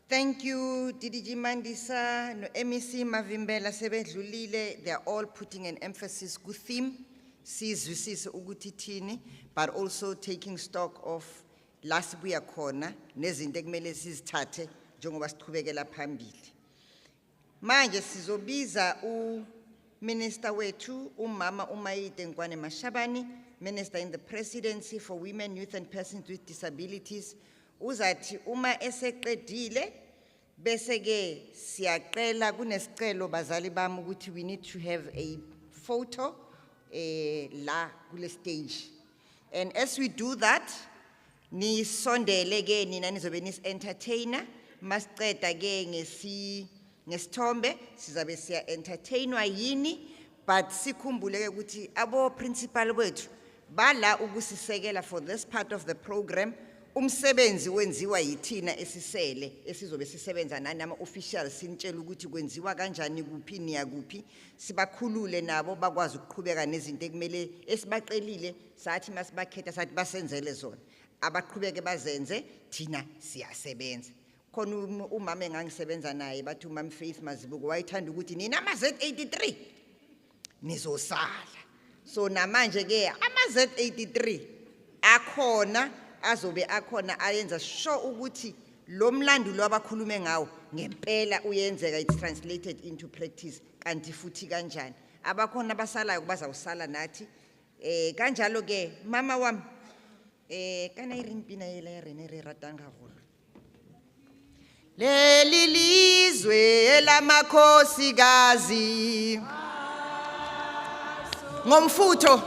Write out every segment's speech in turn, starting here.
Thank you, DDG Mandisa, no MEC Mavimbela sebedlulile. They are all putting an emphasis good theme, sizwisise ukuthi thini, but also taking stock of last buya khona nezinto ekumele sizithathe njengoba siqhubekela phambili. Manje sizobiza Minister wethu umama Maite Nkoana-Mashabane, Minister in the Presidency for Women, Youth and Persons with Disabilities. Uzathi uma eseqedile bese ke siyaqela kunesicelo bazali bami ukuthi we need to have a photo la kule stage, and as we do that ni sondele ke nina nizobe nis entertainer masiqeda ke ngesithombe sizabe siya entertainwa yini, but sikhumbule ke ukuthi abo principal wethu bala ukusisekela for this part of the program. Umsebenzi wenziwa yithina esisele esizobe sisebenza nani ama officials sinitshela ukuthi kwenziwa kanjani kuphi niya kuphi, sibakhulule nabo bakwazi ukuqhubeka nezinto ekumele esibaqelile sathi masibakhetha sathi basenzele zona, abaqhubeke bazenze thina siyasebenza. Khona umama engangisebenza naye bathi uMam Faith Mazibuko wayithanda ukuthi nina ama Z83 nizosala, so namanje ke ama Z83 akhona azobe akhona ayenza sure ukuthi lo mlando lo abakhulume ngawo ngempela uyenzeka, it's translated into practice kanti futhi kanjani abakhona basalayo bazawusala nathi kanjalo ke mama wami kana irimpina yele rene re ratanga holo leli lizwe lamakhosikazi ngomfutho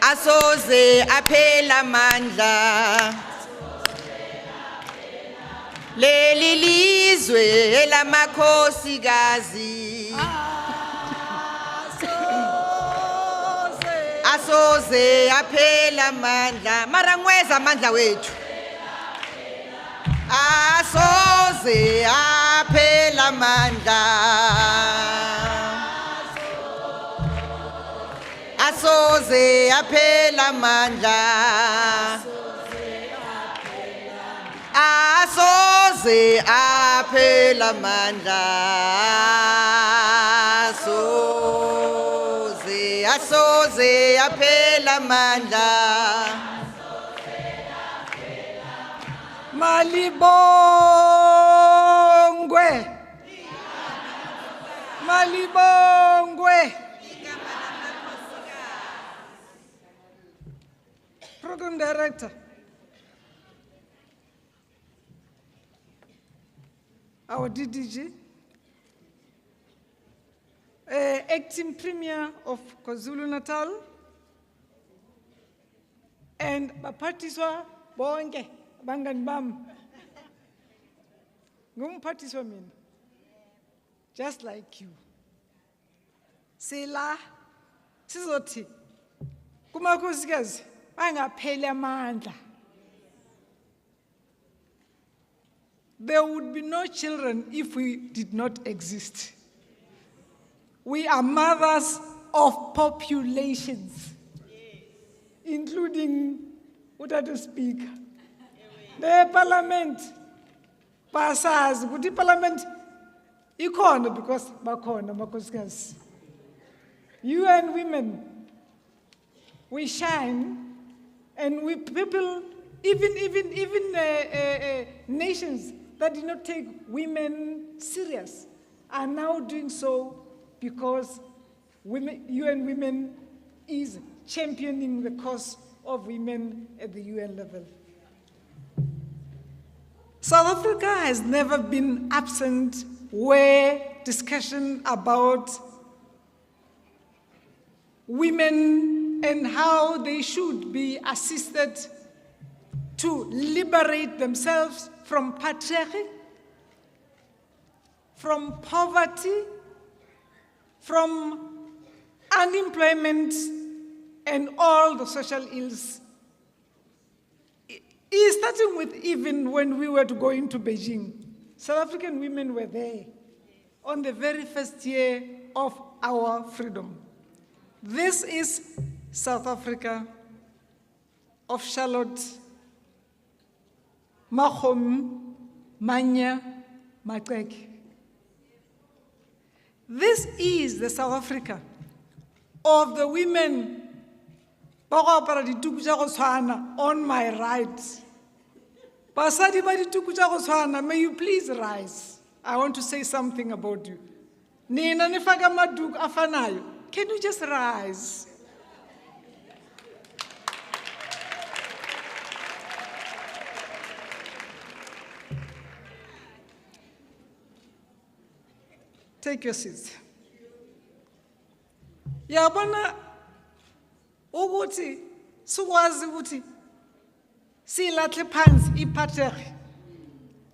asoze aphela amandla, leli lizwe lamakhosikazi asoze aphela amandla, mara ngweza amandla wethu asoze aphela amandla, asoze aphela amandla, asoze aphela amandla, asoze aphela amandla. Malibongwe. Program Director, our DDG, Acting Premier of KwaZulu-Natal, and baphathiswa bonke abangani bami. Ngumphathiswa mina, just like you. Sila sizothi kumakhosikazi angapheli amandla. There would be no children if we did not exist. We are mothers of populations, including the Speaker. The Parliament passes, but the Parliament ikhona because bakhona makhosikazi. You and women, we shine. And we people, even nations that did not take women serious are now doing so because women, UN Women is championing the cause of women at the UN level. South Africa has never been absent where discussion about women and how they should be assisted to liberate themselves from patriarchy, from poverty, from unemployment, and all the social ills. Starting with even when we were to go into Beijing, South African women were there on the very first year of our freedom. This is South Africa of Charlotte, Mahom, Manya Maqeke. This is the South Africa of the women ba go apara dituku tša go tshwana on my right. Basadi ba dituku tša go tshwana, may you please rise. I want to say something about you. Nina ni faka maduku afanayo. Can you just rise? Take your seats. Yabona ukuthi sikwazi ukuthi silahle phansi iphatheke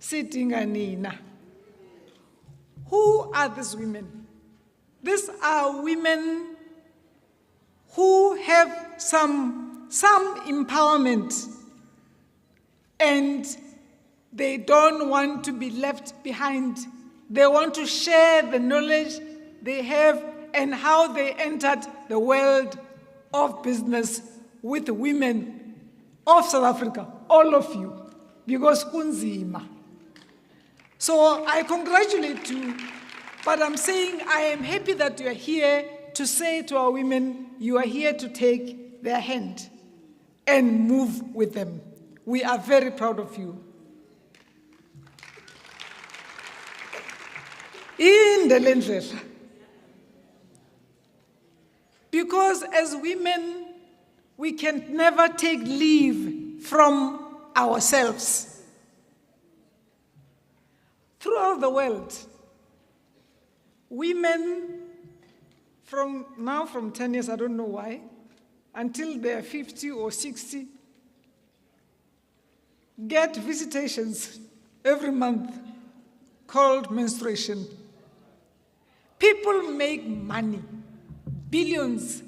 sidinga nina. Who are these women? These are women who have some empowerment, and they don't want to be left behind. They want to share the knowledge they have and how they entered the world of business with women of South Africa, all of you, because kunzima. So I congratulate you, but I'm saying I am happy that you are here to say to our women, you are here to take their hand and move with them. We are very proud of you. In the Lendlela. Because as women, we can never take leave from ourselves. Throughout the world, women from 10 years, I don't know why, until they're 50 or 60, get visitations every month called menstruation. People make money, billions,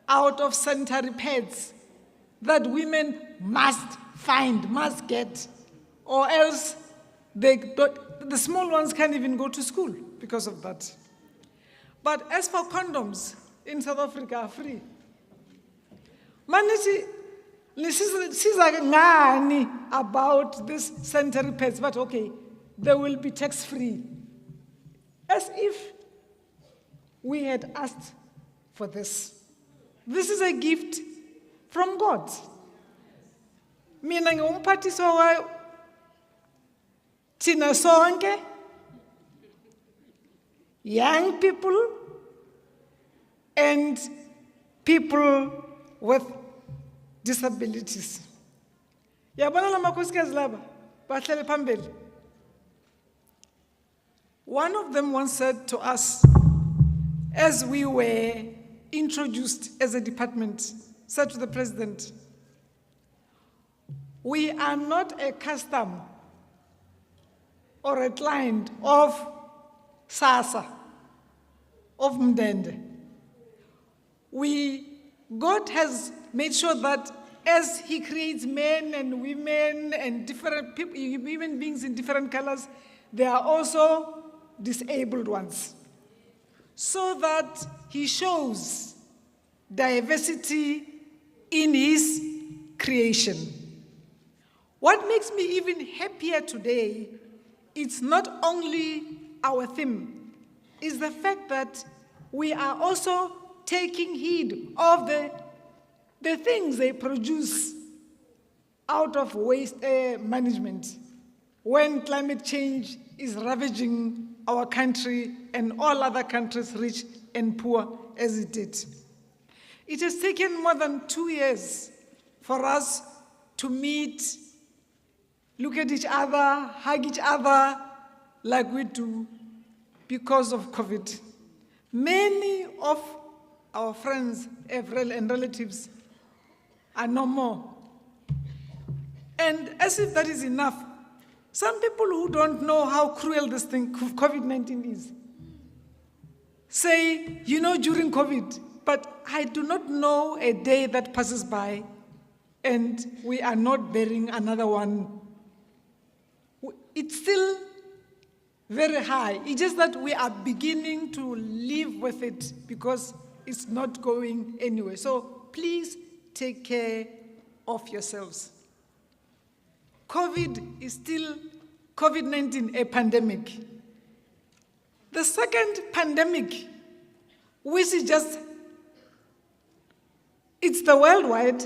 out of sanitary pads that women must find, must get, or else the small ones can't even go to school because of that. But as for condoms, in South Africa are free. Manisi, about this sanitary pads, but okay, they will be tax-free. As if we had asked for this. This is a gift from God. Mina ngumphathiswa wa thina sonke, young people and people with disabilities. Yabona la makhosikazi laba bahlele phambili. One of them once said to us, as we were introduced as a department, said to the president, we are not a custom or a client of SASSA, of Mdende. God has made sure that as He creates men and women and different people, human beings in different colors, there are also disabled ones, so that He shows diversity in His creation. What makes me even happier today, it's not only our theme, is the fact that we are also taking heed of the things they produce out of waste management when climate change is ravaging our country and all other countries, rich and poor, as it did. It has taken more than 2 years for us to meet, look at each other, hug each other like we do because of COVID. Many of our friends and relatives are no more. And as if that is enough, some people who don't know how cruel this thing, COVID-19 is, say, during COVID, but I do not know a day that passes by and we are not bearing another one. It's still very high. It's just that we are beginning to live with it because it's not going anywhere. So please take care of yourselves. COVID is still COVID-19 a pandemic. The second pandemic, which is just, it's the worldwide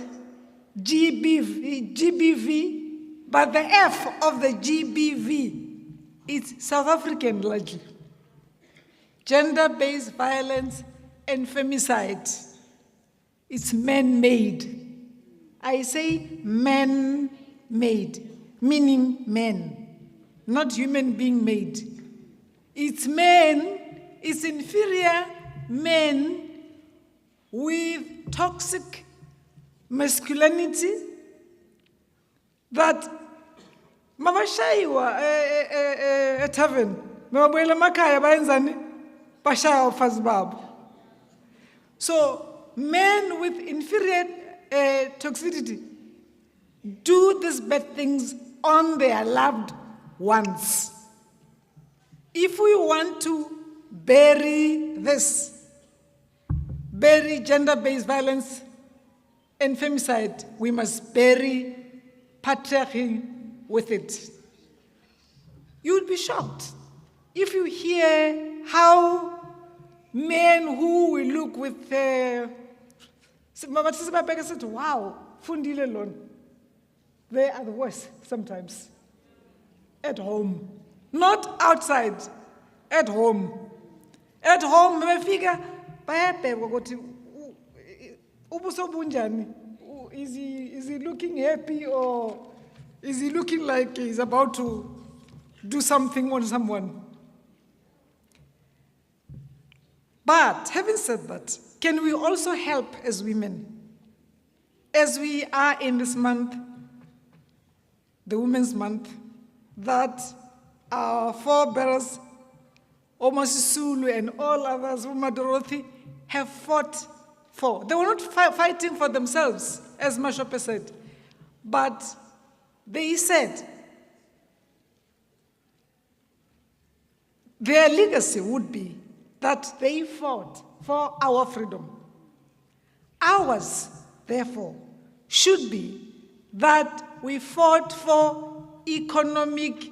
GBV, but the F of the GBV, it's South African largely. Gender-based violence and femicide. It's man-made. I say man-made, meaning men, not human being made. It's men, it's inferior men with toxic masculinity that mabashaiwa a tavern, mabwela makaya baenzani bashaya ufazi babo. So men with inferior toxicity do these bad things on their loved ones. If we want to bury gender-based violence and femicide, we must bury patriarchy with it. You would be shocked if you hear how men who will look with wow, fundile lon. They are the worst sometimes. At home. Not outside. At home. At home, mefika bayabhekwa ukuthi ubuso bunjani? Is he looking happy, or is he looking like he's about to do something on someone? But having said that, can we also help as women? As we are in this month, the Women's Month, that our forebearers, Omasisulu and all others, Uma Dorothy, have fought for. They were not fighting for themselves, as Mashope said, but they said their legacy would be that they fought for our freedom. Ours, therefore, should be that we fought for economic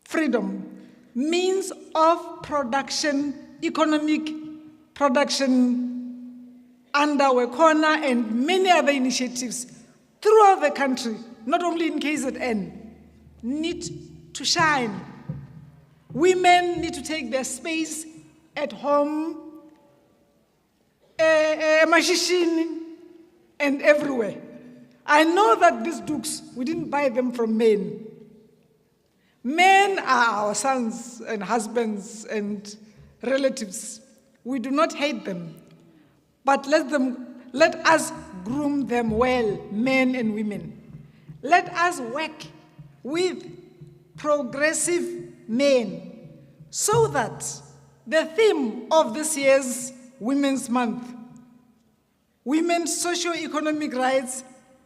freedom, means of production, economic production under Nkoana and many other initiatives throughout the country, not only in KZN, need to shine. Women need to take their space at home, mashishini, and everywhere. I know that these dukes, we didn't buy them from men. Men are our sons and husbands and relatives. We do not hate them, but let us groom them well, men and women. Let us work with progressive men so that the theme of this year's Women's Month, women's socio-economic rights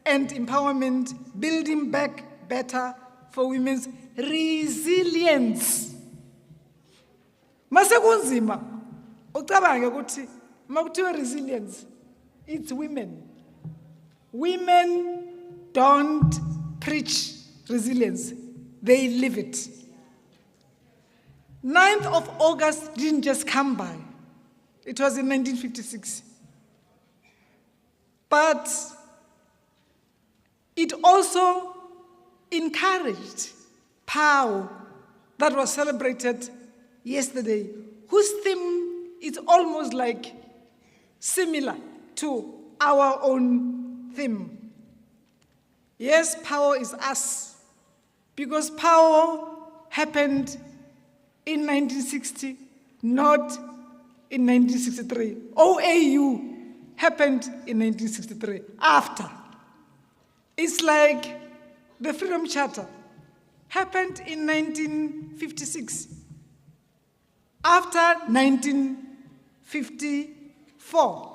and empowerment, building back better for women's resilience. Masekunzima, ucabange ukuthi makuthiwa resilience, it's women. Women don't preach resilience, they live it. 9th of August didn't just come by. It was in 1956. But it also encouraged POW that was celebrated yesterday, whose theme is almost like similar to our own theme. Yes, power is us, because power happened in 1960, not in 1963. OAU happened in 1963, after. It's like the Freedom Charter happened in 1956, after 1954,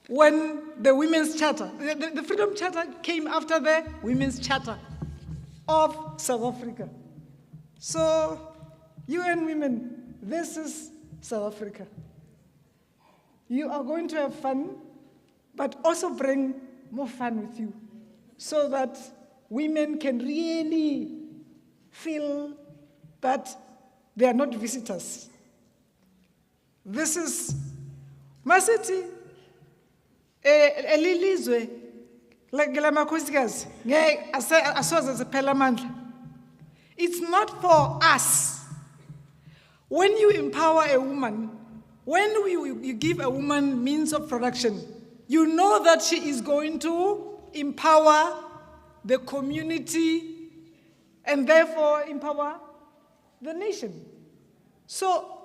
when the Women's Charter, the Freedom Charter came after the Women's Charter of South Africa. So, UN women, this is South Africa. You are going to have fun, but also bring more fun with you, so that women can really feel that they are not visitors. This is Masiti, elilizwe, like Gelamakuskas, it's not for us. When you empower a woman, when you give a woman means of production, you know that she is going to empower the community and therefore empower the nation. So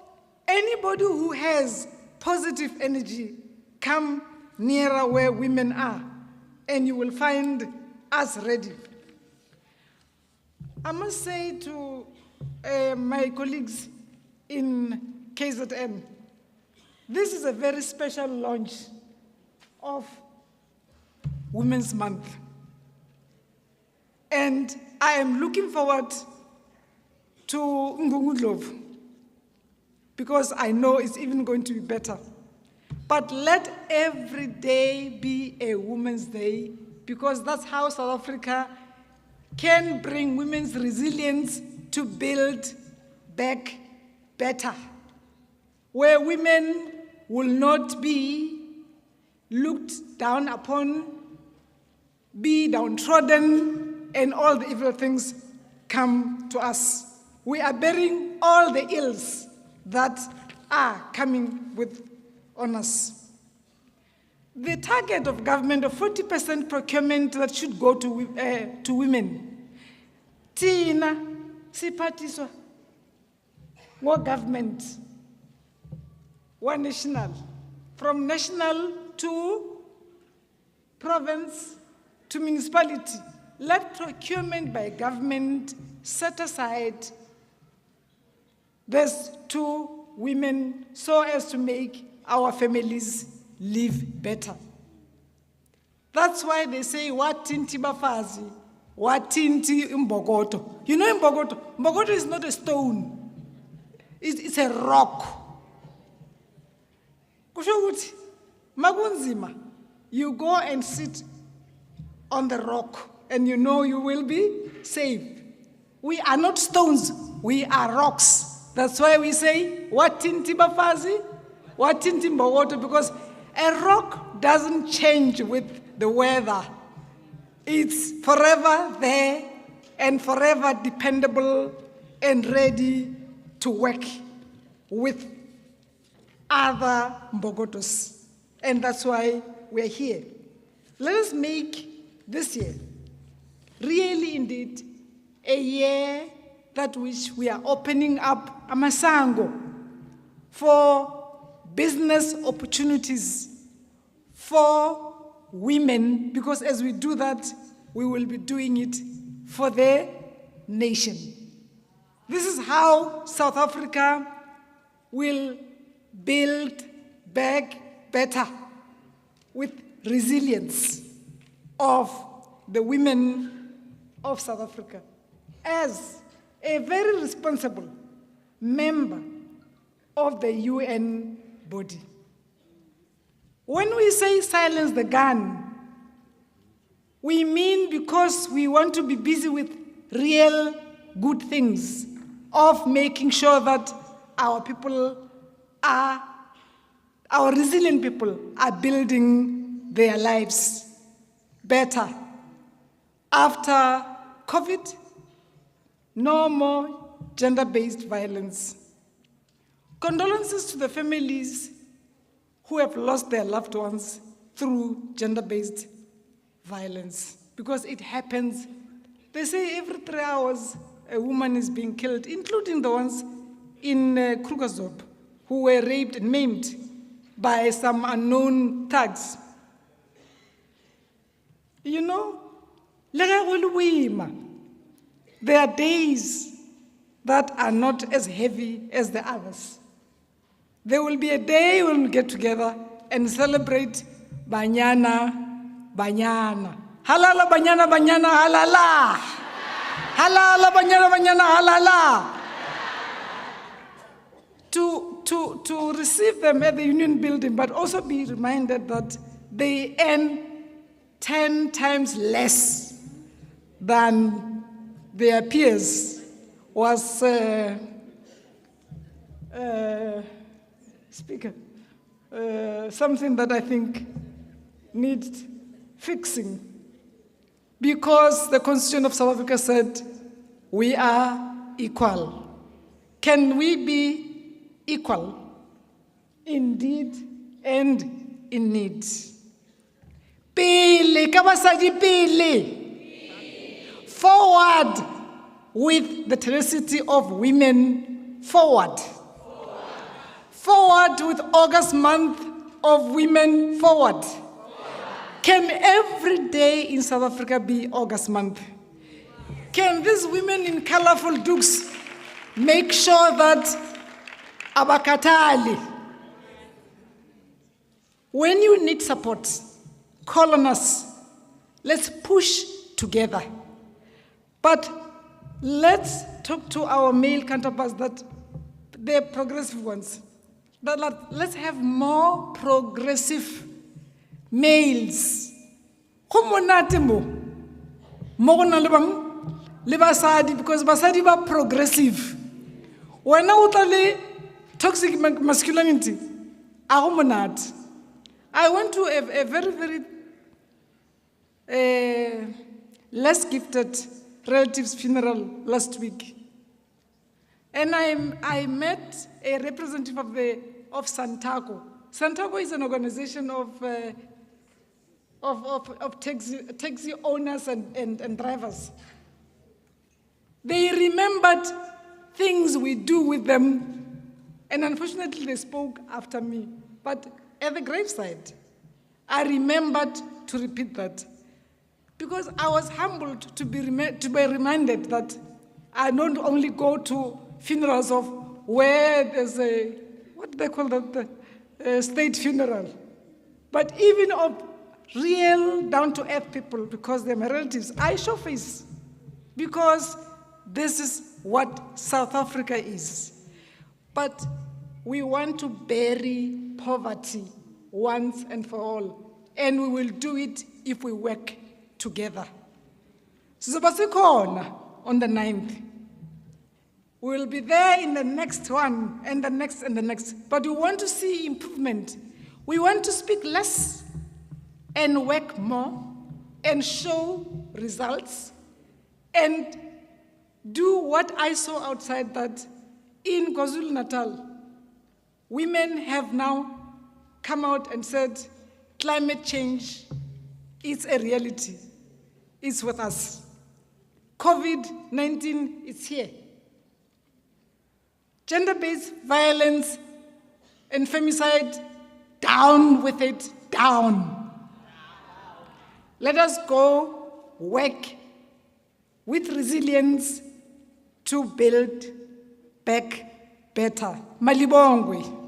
anybody who has positive energy, come nearer where women are, and you will find us ready. I must say to my colleagues in KZN, this is a very special launch of Women's Month. And I am looking forward to Ngungudlov, because I know it's even going to be better. But let every day be a Women's Day, because that's how South Africa can bring women's resilience to build back better, where women will not be looked down upon, be downtrodden, and all the evil things come to us. We are bearing all the ills that are coming on us. The target of government of 40% procurement that should go to women. Tina sipatiswa more government, one national, from national to province to municipality. Let procurement by government set aside this to women so as to make our families live better. That's why they say, watinti bafazi, watinti imbogoto. You know imbogoto? Imbogoto is not a stone. It's a rock. Kusho magunzima, you go and sit on the rock and you know you will be saved. We are not stones, we are rocks. That's why we say, watinti bafazi, watinti mbogoto, because a rock doesn't change with the weather. It's forever there and forever dependable and ready to work with other mbogotos. And that's why we're here. Let us make this year really indeed a year that which we are opening up amasango for business opportunities for women, because as we do that, we will be doing it for the nation. This is how South Africa will build back better, with resilience of the women of South Africa. As a very responsible member of the UN body. When we say silence the gun, we mean because we want to be busy with real good things, of making sure that our resilient people are building their lives better. After COVID, no more gender-based violence. Condolences to the families who have lost their loved ones through gender-based violence, because it happens. They say every 3 hours a woman is being killed, including the ones in Krugersdorp who were raped and maimed by some unknown thugs. You know, there are days that are not as heavy as the others. There will be a day when we get together and celebrate Banyana, Banyana. Halala, Banyana, Banyana, halala. Halala, Banyana, Banyana, halala. To receive them at the Union Building, but also be reminded that they earn 10 times less than their peers was, Speaker, something that I think needs fixing. Because the Constitution of South Africa said, we are equal. Can we be equal in deed and in need? Pele, kabasadi pele. Forward with the tenacity of women. Forward. Forward with August month of women. Forward. Can every day in South Africa be August month? Can these women in colorful dukes make sure that abakatali, when you need support, call on us. Let's push together. But let's talk to our male counterparts that they're progressive ones. That let's have more progressive males. Because basadi ba progressive. When I toxic masculinity, I went to a very, very less gifted relative's funeral last week. And I met a representative of Santaco. Santaco is an organization of taxi owners and drivers. They remembered things we do with them, and unfortunately they spoke after me. But at the graveside, I remembered to repeat that. Because I was humbled to be reminded that I don't only go to funerals of where there's a, what do they call that, state funeral, but even of real down-to-earth people, because they're my relatives. I show face, because this is what South Africa is. But we want to bury poverty once and for all, and we will do it if we work together. Sizobasikona on the 9th. We will be there in the next one, and the next, and the next. But we want to see improvement. We want to speak less and work more and show results and do what I saw outside, that in KwaZulu-Natal, women have now come out and said, climate change is a reality. It's with us. COVID-19 is here. Gender-based violence and femicide, down with it, down. Let us go work with resilience to build back better. Malibongwe.